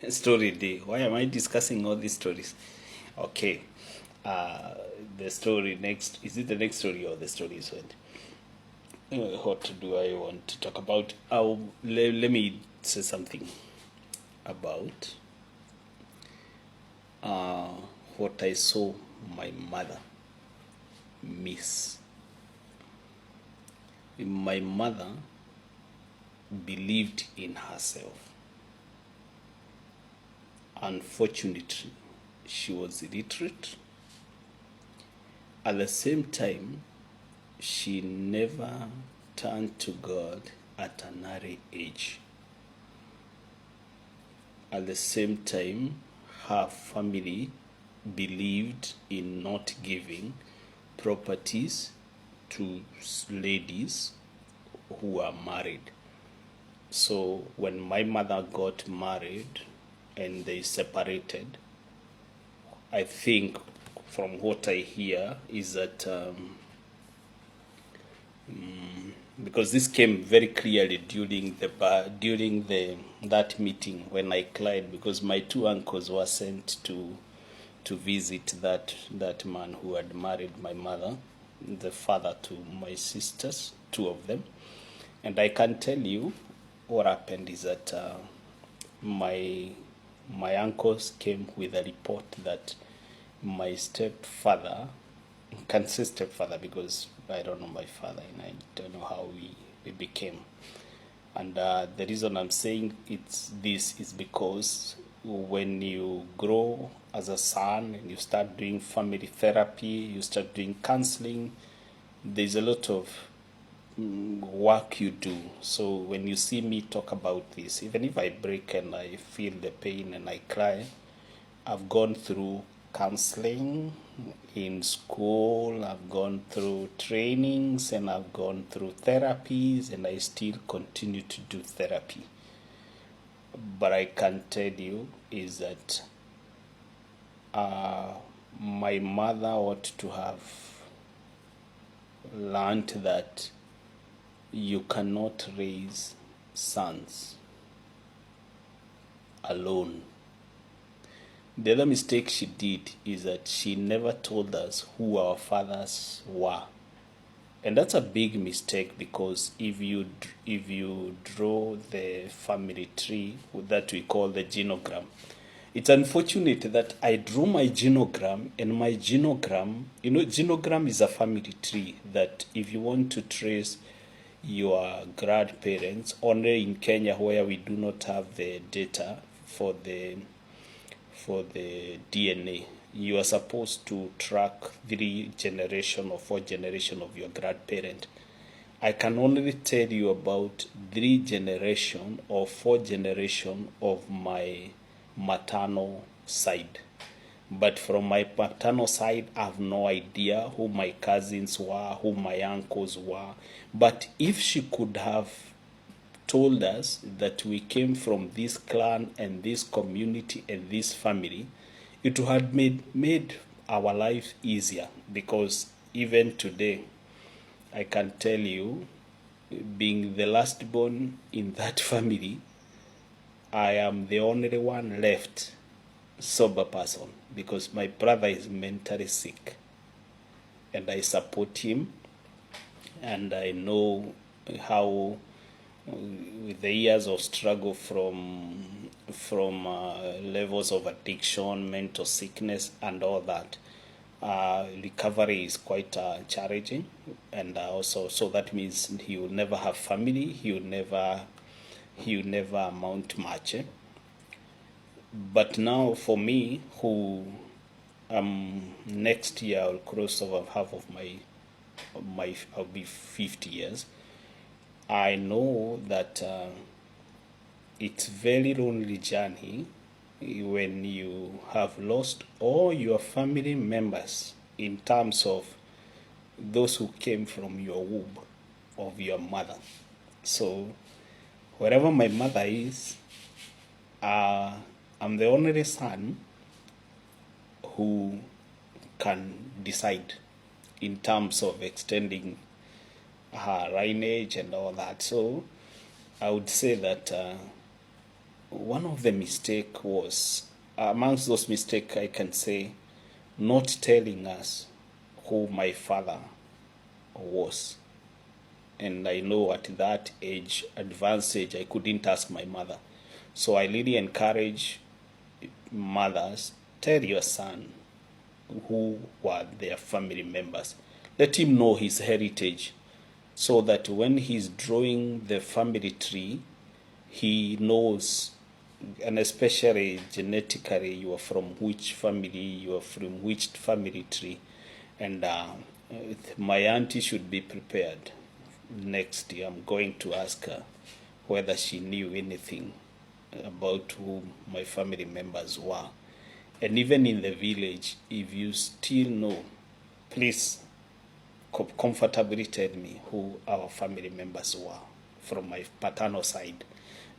Story day. Why am I discussing all these stories? Okay. Uh, the story next. Is it the next story or the story is what? What do I want to talk about? Let me say something about uh, what I saw my mother miss. My mother believed in herself. Unfortunately, she was illiterate. At the same time, she never turned to God at an early age. At the same time, her family believed in not giving properties to ladies who are married. So when my mother got married and they separated, I think from what I hear is that because this came very clearly during that meeting when I cried because my two uncles were sent to visit that man who had married my mother, the father to my sisters, two of them, and I can tell you what happened is that my uncles came with a report that my stepfather, can say stepfather because I don't know my father and I don't know how we became. And the reason I'm saying this is because when you grow as a son and you start doing family therapy, you start doing counseling, there's a lot of work you do. So when you see me talk about this, even if I break and I feel the pain and I cry, I've gone through counseling in school, I've gone through trainings, and I've gone through therapies, and I still continue to do therapy. But I can tell you is that my mother ought to have learned that you cannot raise sons alone. The other mistake she did is that she never told us who our fathers were. And that's a big mistake because if you draw the family tree that we call the genogram, it's unfortunate that I drew my genogram and my genogram, genogram is a family tree that if you want to trace your grandparents, only in Kenya where we do not have the data for the DNA, you are supposed to track 3 generation or 4 generation of your grandparent. I can only tell you about 3 generation or 4 generation of my maternal side. But from my paternal side, I have no idea who my cousins were, who my uncles were. But if she could have told us that we came from this clan and this community and this family, it would have made our life easier. Because even today, I can tell you, being the last born in that family, I am the only one left sober person because my brother is mentally sick and I support him, and I know how with the years of struggle from levels of addiction, mental sickness, and all that, recovery is quite challenging, and also so that means he will never have family. He will never amount much. But now for me, who next year I'll cross over half of my I'll be 50 years. I know that it's very lonely journey when you have lost all your family members in terms of those who came from your womb of your mother. So wherever my mother is, I'm the only son who can decide in terms of extending her lineage and all that. So I would say that one of the mistake was, amongst those mistakes I can say, not telling us who my father was. And I know at that age, advanced age, I couldn't ask my mother. So I really encourage mothers, tell your son who were their family members. Let him know his heritage so that when he's drawing the family tree, he knows, and especially genetically, you are from which family, you are from which family tree. And my auntie should be prepared. Next year, I'm going to ask her whether she knew anything about who my family members were. And even in the village, if you still know, please comfortably tell me who our family members were from my paternal side,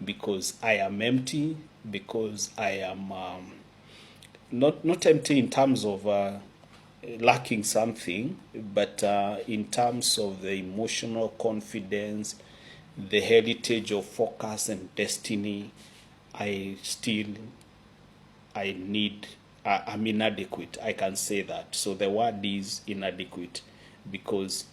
because I am empty, because I am not empty in terms of lacking something, but in terms of the emotional confidence, the heritage of focus and destiny, I'm inadequate. I can say that. So the word is inadequate, because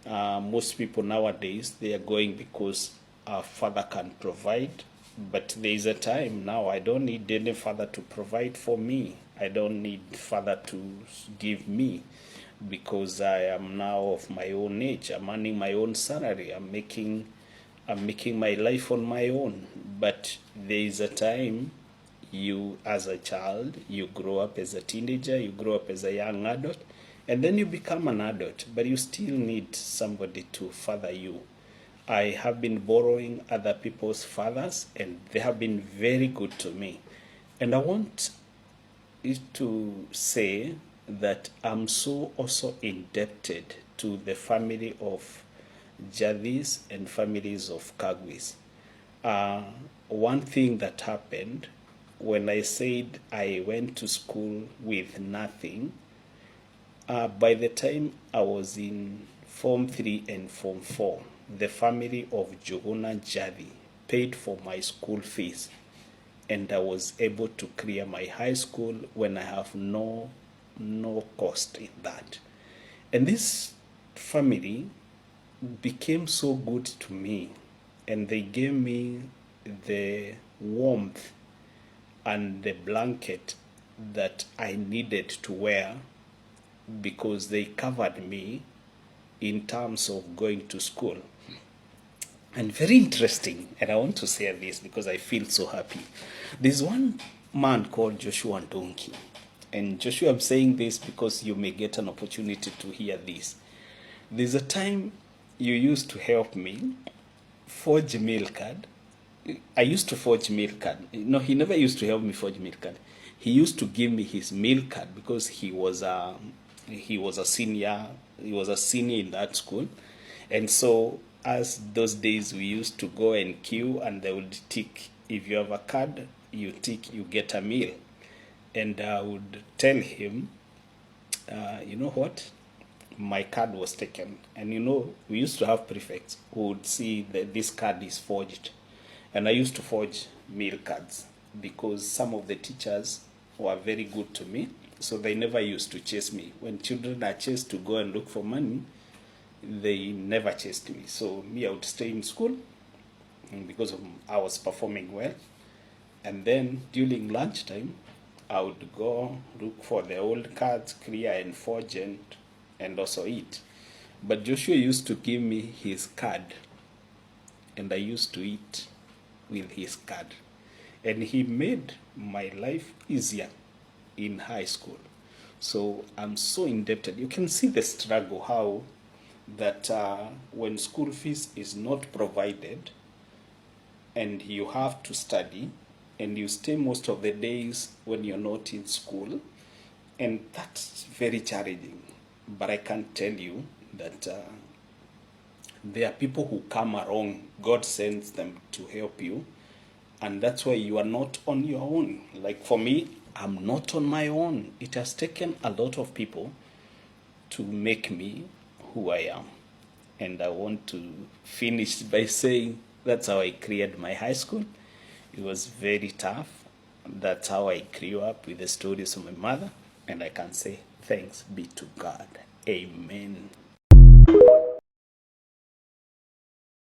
most people nowadays, they are going because our father can provide. But there is a time now I don't need any father to provide for me. I don't need father to give me, because I am now of my own age. I'm earning my own salary. I'm making my life on my own. But there is a time, you as a child, you grow up as a teenager, you grow up as a young adult, and then you become an adult, but you still need somebody to father you. I have been borrowing other people's fathers, and they have been very good to me. And I want it to say that I'm so also indebted to the family of Jadis and families of Kagwis. One thing that happened when I said I went to school with nothing, by the time I was in Form 3 and Form 4, the family of Jogona Jadi paid for my school fees, and I was able to clear my high school when I have no cost in that. And this family became so good to me, and they gave me the warmth and the blanket that I needed to wear, because they covered me in terms of going to school. And very interesting, and I want to say this because I feel so happy. There's one man called Joshua Ndongi. And Joshua, I'm saying this because you may get an opportunity to hear this. There's a time you used to help me forge meal card. I used to forge meal card. No, he never used to help me forge meal card. He used to give me his meal card because he was a senior. He was a senior in that school, and so as those days we used to go and queue, and they would tick. If you have a card, you tick, you get a meal. And I would tell him, you know what? My card was taken. And you know, we used to have prefects who would see that this card is forged. And I used to forge meal cards because some of the teachers were very good to me. So they never used to chase me. When children are chased to go and look for money, they never chased me. So me, I would stay in school because I was performing well. And then during lunchtime, I would go look for the old cards, clear and forge, and also eat. But Joshua used to give me his card, and I used to eat with his card. And he made my life easier in high school. So I'm so indebted. You can see the struggle, how that when school fees is not provided and you have to study and you stay most of the days when you're not in school, and that's very challenging. But I can tell you that there are people who come along, God sends them to help you, and that's why you are not on your own. Like for me, I'm not on my own. It has taken a lot of people to make me who I am. And I want to finish by saying that's how I cleared my high school. It was very tough. That's how I grew up, with the stories of my mother, and I can say thanks be to God. Amen.